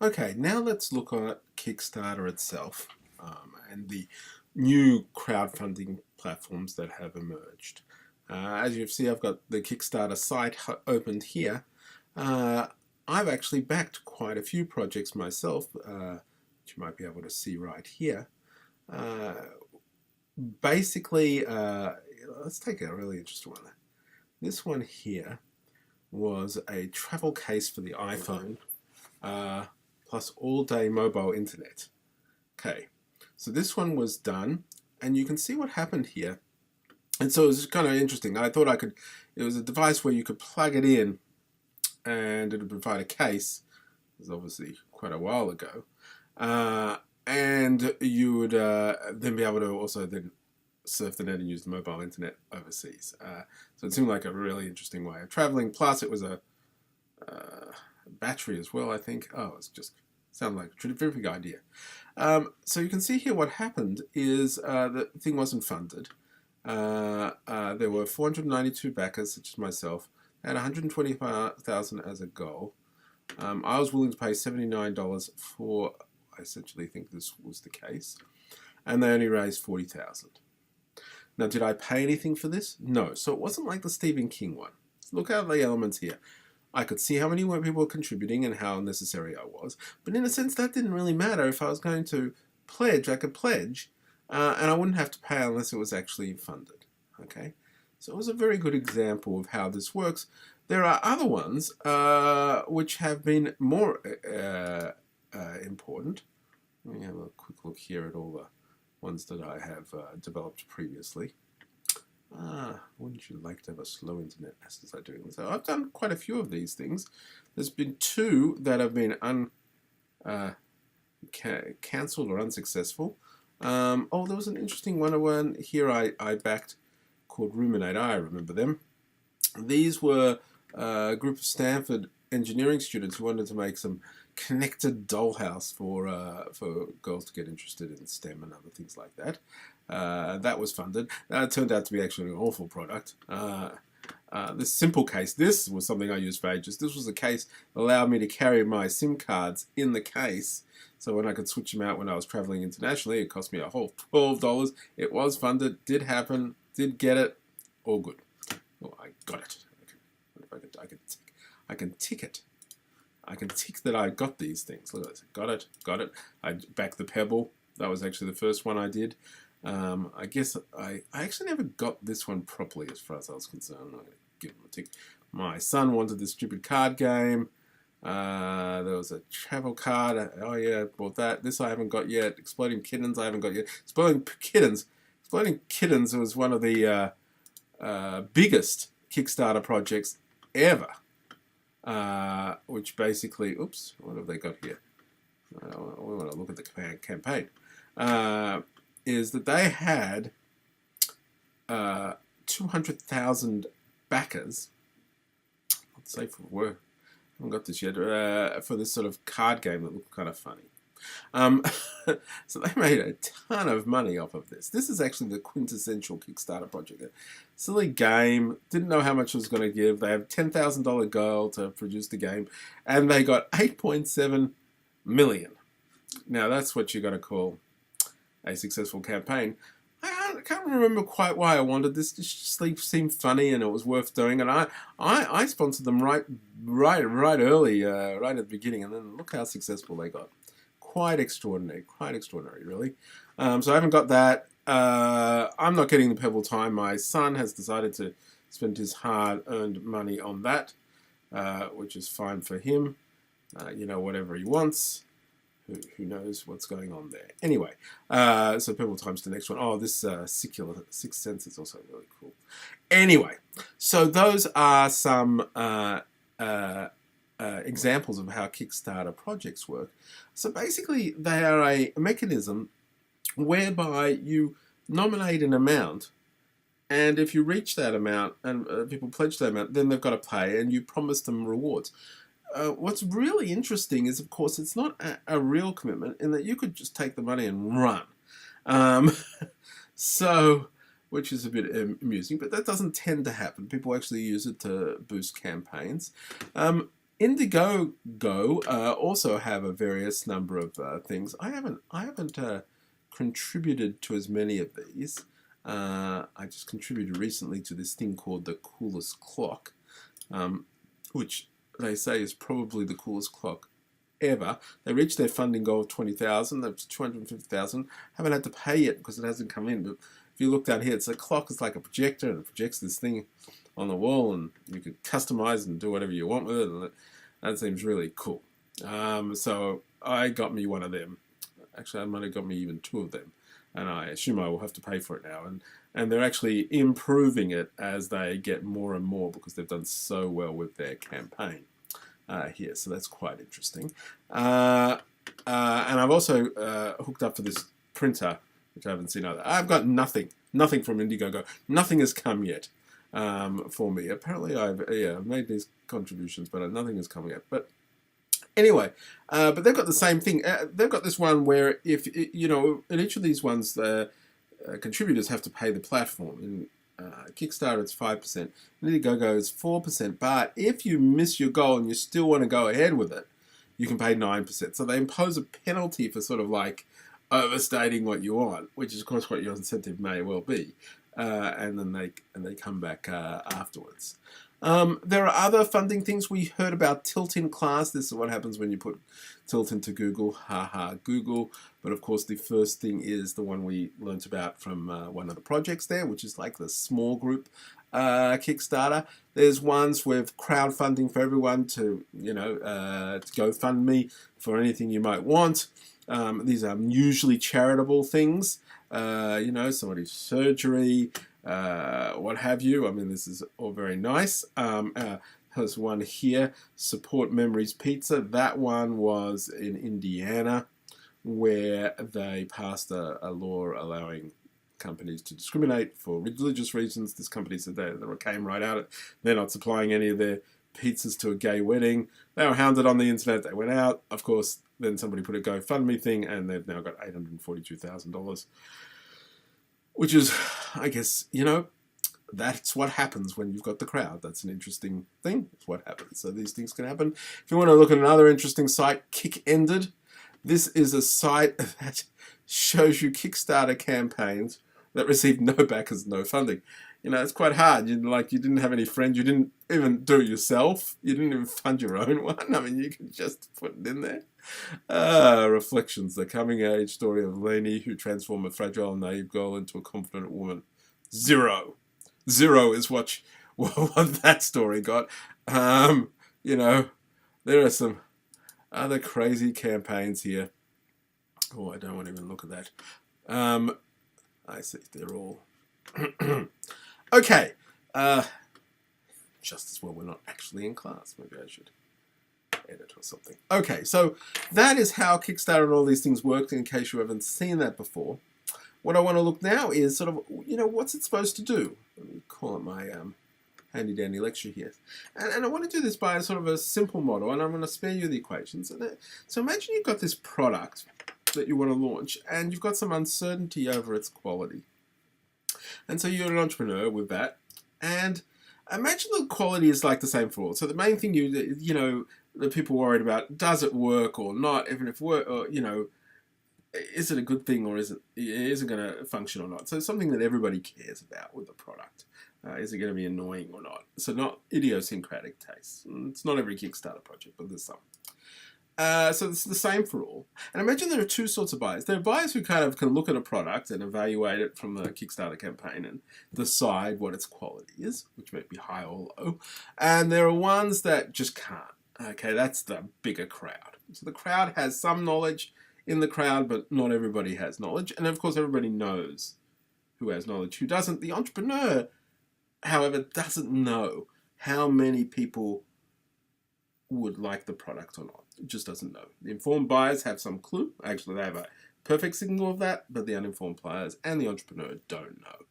Okay, now let's look at Kickstarter itself and the new crowdfunding platforms that have emerged. As you see, I've got the Kickstarter site opened here. Uh, I've actually backed quite a few projects myself, which you might be able to see right here. Uh, basically, let's take a really interesting one. This one here was a travel case for the iPhone, uh, plus all-day mobile internet. Okay, so this one was done, and you can see what happened here. And so it was kind of interesting. I thought it was a device where you could plug it in and it would provide a case. It was obviously quite a while ago. Uh, and you would then be able to also then surf the net and use the mobile internet overseas. So it seemed like a really interesting way of traveling. Plus, it was a battery as well, I think. Oh, it's just sounded like a terrific idea. So you can see here what happened is the thing wasn't funded. There were 492 backers, such as myself. I had 125,000 as a goal. I was willing to pay $79 for. I essentially think this was the case, and they only raised 40,000. Now, did I pay anything for this? No. So it wasn't like the Stephen King one. Look at the elements here. I could see how many people were contributing and how necessary I was. But in a sense, that didn't really matter. If I was going to pledge, I could pledge, and I wouldn't have to pay unless it was actually funded. Okay, so it was a very good example of how this works. There are other ones which have been more important. Let me have a quick look here at all the ones that I have developed previously. Wouldn't you like to have a slow internet as I do? So I've done quite a few of these things. There's been two that have been cancelled or unsuccessful. Oh, there was an interesting one here I backed called Ruminate. I remember them. These were a group of Stanford engineering students who wanted to make some connected dollhouse for girls to get interested in STEM and other things like that. That was funded. That turned out to be actually an awful product. This simple case, this was something I used for ages. This was a case that allowed me to carry my SIM cards in the case. So when I could switch them out when I was traveling internationally, it cost me a whole $12. It was funded, did happen, did get it, all good. Oh, I got it. I can tick it. I can tick that I got these things. Look at this. Got it. I backed the Pebble. That was actually the first one I did. I guess I actually never got this one properly as far as I was concerned. I'm going to give him a tick. My son wanted this stupid card game. There was a travel card. Oh yeah, bought that. This I haven't got yet. Exploding Kittens I haven't got yet. Exploding Kittens was one of the biggest Kickstarter projects ever. Which basically, oops, what have they got here? We want to look at the campaign. Is that they had 200,000 backers. Let's say for work. I haven't got this yet. For this sort of card game that looked kind of funny. So they made a ton of money off of this. This is actually the quintessential Kickstarter project. A silly game, didn't know how much it was going to give. They have a $10,000 goal to produce the game, and they got 8.7 million. Now that's what you're going to call a successful campaign. I can't remember quite why I wanted this. It just seemed funny and it was worth doing. And I sponsored them right early, right at the beginning. And then look how successful they got. Quite extraordinary, really. So I haven't got that. I'm not getting the Pebble time. My son has decided to spend his hard-earned money on that, which is fine for him. Whatever he wants. Who knows what's going on there? Anyway, so Pebble Time's the next one. Oh, this Sixth Sense is also really cool. Anyway, so those are some examples of how Kickstarter projects work. So basically, they are a mechanism whereby you nominate an amount, and if you reach that amount and people pledge that amount, then they've got to pay, and you promise them rewards. What's really interesting is, of course, it's not a real commitment in that you could just take the money and run. So, which is a bit amusing, but that doesn't tend to happen. People actually use it to boost campaigns. Indiegogo also have a various number of things. I haven't contributed to as many of these. I just contributed recently to this thing called the coolest clock, which they say is probably the coolest clock ever. They reached their funding goal of 20,000. That's 250,000. Haven't had to pay it because it hasn't come in. But if you look down here, it's a clock. It's like a projector, and it projects this thing on the wall, and you can customize and do whatever you want with it. And that seems really cool. So I got me one of them. Actually, I might have got me even two of them, and I assume I will have to pay for it now. And they're actually improving it as they get more and more because they've done so well with their campaign here. So that's quite interesting. And I've also hooked up to this printer, which I haven't seen either. I've got nothing from Indiegogo. Nothing has come yet for me. Apparently, I've made these contributions, but nothing has come yet. But anyway, but they've got the same thing. They've got this one where if in each of these ones, the contributors have to pay the platform. In Kickstarter, it's 5%. Indiegogo is 4%. But if you miss your goal and you still want to go ahead with it, you can pay 9%. So they impose a penalty for sort of like overstating what you want, which is of course what your incentive may well be. And then they come back afterwards. There are other funding things. We heard about Tilt in Class. This is what happens when you put Tilt into Google. Haha, Google. But of course, the first thing is the one we learnt about from one of the projects there, which is like the small group Kickstarter. There's ones with crowdfunding for everyone to go fund me for anything you might want. These are usually charitable things. Somebody's surgery, what have you. I mean, this is all very nice. There's one here, Support Memories Pizza. That one was in Indiana, where they passed a law allowing companies to discriminate for religious reasons. This company said they came right out. They're not supplying any of their pizzas to a gay wedding. They were hounded on the internet. They went out. Of course, then somebody put a GoFundMe thing, and they've now got $842,000, which is, I guess, that's what happens when you've got the crowd. That's an interesting thing. It's what happens. So these things can happen. If you want to look at another interesting site, Kick-Ended. This is a site that shows you Kickstarter campaigns that receive no backers, no funding. It's quite hard. You didn't have any friends. You didn't even do it yourself. You didn't even fund your own one. I mean, you can just put it in there. Reflections, the coming age story of Lainey, who transformed a fragile and naive girl into a confident woman. Zero is what that story got. There are some other crazy campaigns here. Oh, I don't want to even look at that. I see they're all... Okay. Just as well we're not actually in class. Maybe I should edit or something. Okay, so that is how Kickstarter and all these things work, in case you haven't seen that before. What I want to look now is sort of, what's it supposed to do? Let me call it my handy-dandy lecture here. And I want to do this by sort of a simple model, and I'm going to spare you the equations. So imagine you've got this product that you want to launch, and you've got some uncertainty over its quality. And so you're an entrepreneur with that, and imagine the quality is like the same for all. So the main thing that people worried about, does it work or not? Even if work, or is it a good thing or is it going to function or not? So it's something that everybody cares about with the product. Is it going to be annoying or not? So not idiosyncratic tastes. It's not every Kickstarter project, but there's some. So it's the same for all. And imagine there are two sorts of buyers. There are buyers who kind of can look at a product and evaluate it from the Kickstarter campaign and decide what its quality is, which may be high or low. And there are ones that just can't. Okay, that's the bigger crowd. So the crowd has some knowledge in the crowd, but not everybody has knowledge. And of course, everybody knows who has knowledge, who doesn't. The entrepreneur, however, doesn't know how many people would like the product or not. It just doesn't know. The informed buyers have some clue. Actually, they have a perfect signal of that, but the uninformed buyers and the entrepreneur don't know.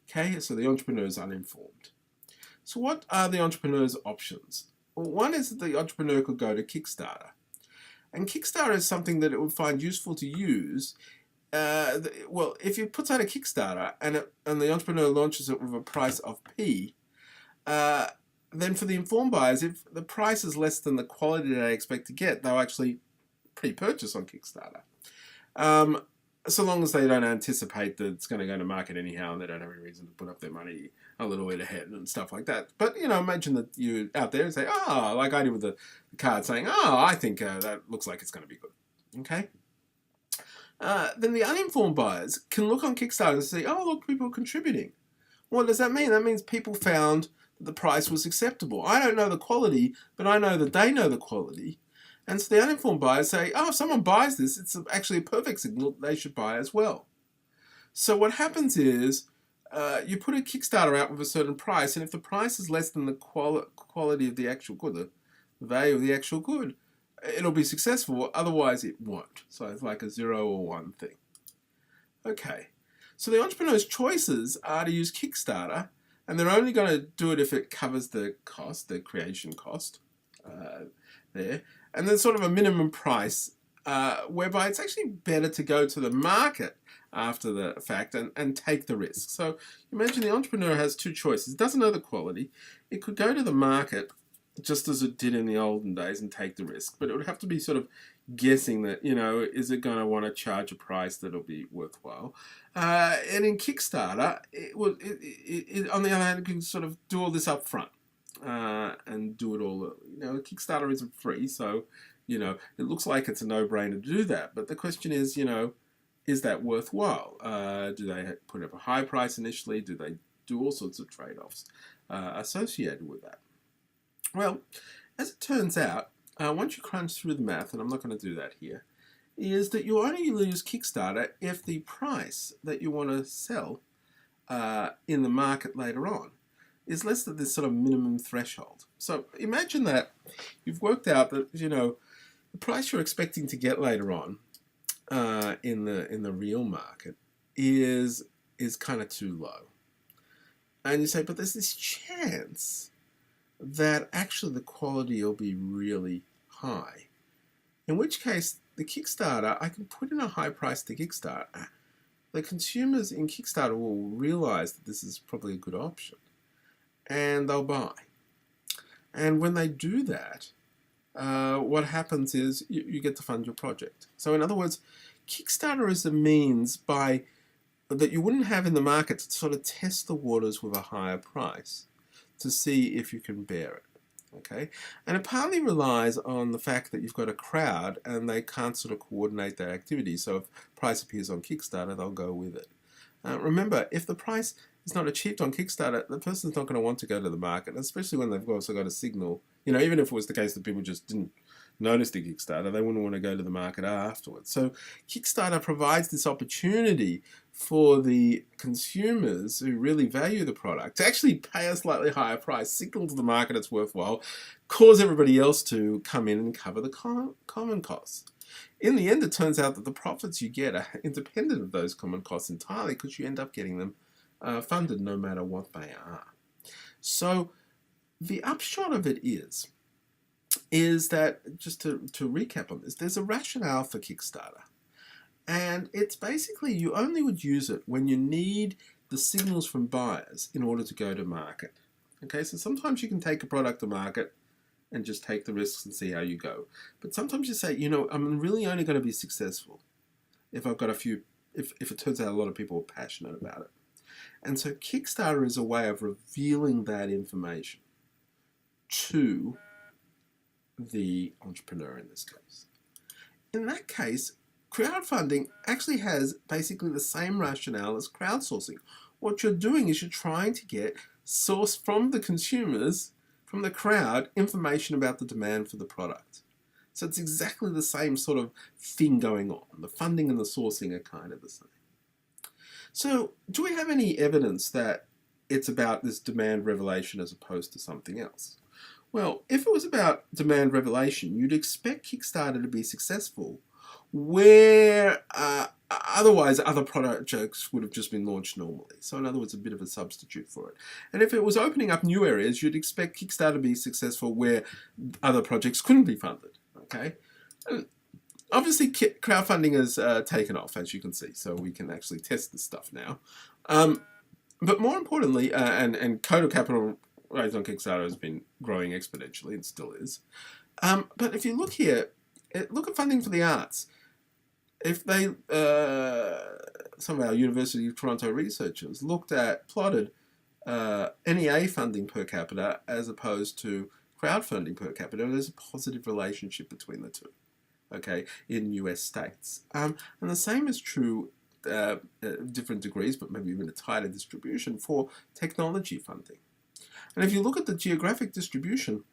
Okay, so the entrepreneur is uninformed. So what are the entrepreneur's options? Well, one is that the entrepreneur could go to Kickstarter. And Kickstarter is something that it would find useful to use. If you put out a Kickstarter and the entrepreneur launches it with a price of P, then for the informed buyers, if the price is less than the quality they expect to get, they'll actually pre-purchase on Kickstarter. So long as they don't anticipate that it's going to go to market anyhow and they don't have any reason to put up their money a little bit ahead and stuff like that. But, imagine that you're out there and say, like I did with the card, saying, I think that looks like it's going to be good. Okay? Then the uninformed buyers can look on Kickstarter and say, look, people are contributing. What does that mean? That means people found that the price was acceptable. I don't know the quality, but I know that they know the quality. And so the uninformed buyers say, if someone buys this, it's actually a perfect signal they should buy as well. So what happens is you put a Kickstarter out with a certain price, and if the price is less than the quality of the actual good, the value of the actual good, it'll be successful. Otherwise, it won't. So it's like a 0 or 1 thing. Okay. So the entrepreneur's choices are to use Kickstarter, and they're only going to do it if it covers the cost, the creation cost there. And there's sort of a minimum price whereby it's actually better to go to the market after the fact and take the risk. So imagine the entrepreneur has 2 choices. It doesn't know the quality. It could go to the market just as it did in the olden days and take the risk. But it would have to be sort of guessing that, is it going to want to charge a price that'll be worthwhile? And in Kickstarter, on the other hand, it can sort of do all this up front. And do it all. Kickstarter isn't free, so it looks like it's a no-brainer to do that. But the question is, is that worthwhile? Do they put up a high price initially? Do they do all sorts of trade-offs associated with that? Well, as it turns out, once you crunch through the math, and I'm not going to do that here, is that you only use Kickstarter if the price that you want to sell in the market later on is less than this sort of minimum threshold. So imagine that you've worked out that, the price you're expecting to get later on in the real market is kind of too low. And you say, but there's this chance that actually the quality will be really high. In which case, the Kickstarter, I can put in a high price to Kickstarter. The consumers in Kickstarter will realize that this is probably a good option, and they'll buy. And when they do that, what happens is you get to fund your project. So in other words, Kickstarter is a means that you wouldn't have in the market to sort of test the waters with a higher price to see if you can bear it. Okay, and it partly relies on the fact that you've got a crowd and they can't sort of coordinate their activities. So if price appears on Kickstarter, they'll go with it. Remember, if the price is not achieved on Kickstarter, the person's not going to want to go to the market, especially when they've also got a signal. Even if it was the case that people just didn't notice the Kickstarter, they wouldn't want to go to the market afterwards. So Kickstarter provides this opportunity for the consumers who really value the product to actually pay a slightly higher price, signal to the market it's worthwhile, cause everybody else to come in and cover the common costs. In the end, it turns out that the profits you get are independent of those common costs entirely, because you end up getting them funded no matter what they are. So the upshot of it is that, just to recap on this, there's a rationale for Kickstarter. And it's basically, you only would use it when you need the signals from buyers in order to go to market. Okay, so sometimes you can take a product to market and just take the risks and see how you go. But sometimes you say, I'm really only going to be successful if I've got if it turns out a lot of people are passionate about it. And so Kickstarter is a way of revealing that information to the entrepreneur in this case. In that case, crowdfunding actually has basically the same rationale as crowdsourcing. What you're doing is you're trying to get source from the consumers, from the crowd, information about the demand for the product. So it's exactly the same sort of thing going on. The funding and the sourcing are kind of the same. So do we have any evidence that it's about this demand revelation as opposed to something else? Well, if it was about demand revelation, you'd expect Kickstarter to be successful where otherwise other projects would have just been launched normally. So in other words, a bit of a substitute for it. And if it was opening up new areas, you'd expect Kickstarter to be successful where other projects couldn't be funded. Okay. And obviously, crowdfunding has taken off, as you can see, so we can actually test this stuff now. But more importantly, and Coda Capital raised on Kickstarter has been growing exponentially and still is. But if you look here, look at funding for the arts. If they, some of our University of Toronto researchers plotted NEA funding per capita as opposed to crowdfunding per capita, and there's a positive relationship between the two, okay, in US states. And the same is true, different degrees, but maybe even a tighter distribution for technology funding. And if you look at the geographic distribution,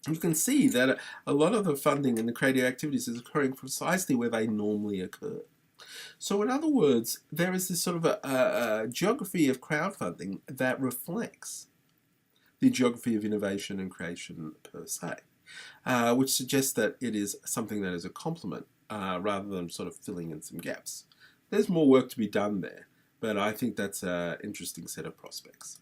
you can see that a lot of the funding in the creative activities is occurring precisely where they normally occur. So in other words, there is this sort of a geography of crowdfunding that reflects the geography of innovation and creation per se, which suggests that it is something that is a complement rather than sort of filling in some gaps. There's more work to be done there, but I think that's an interesting set of prospects.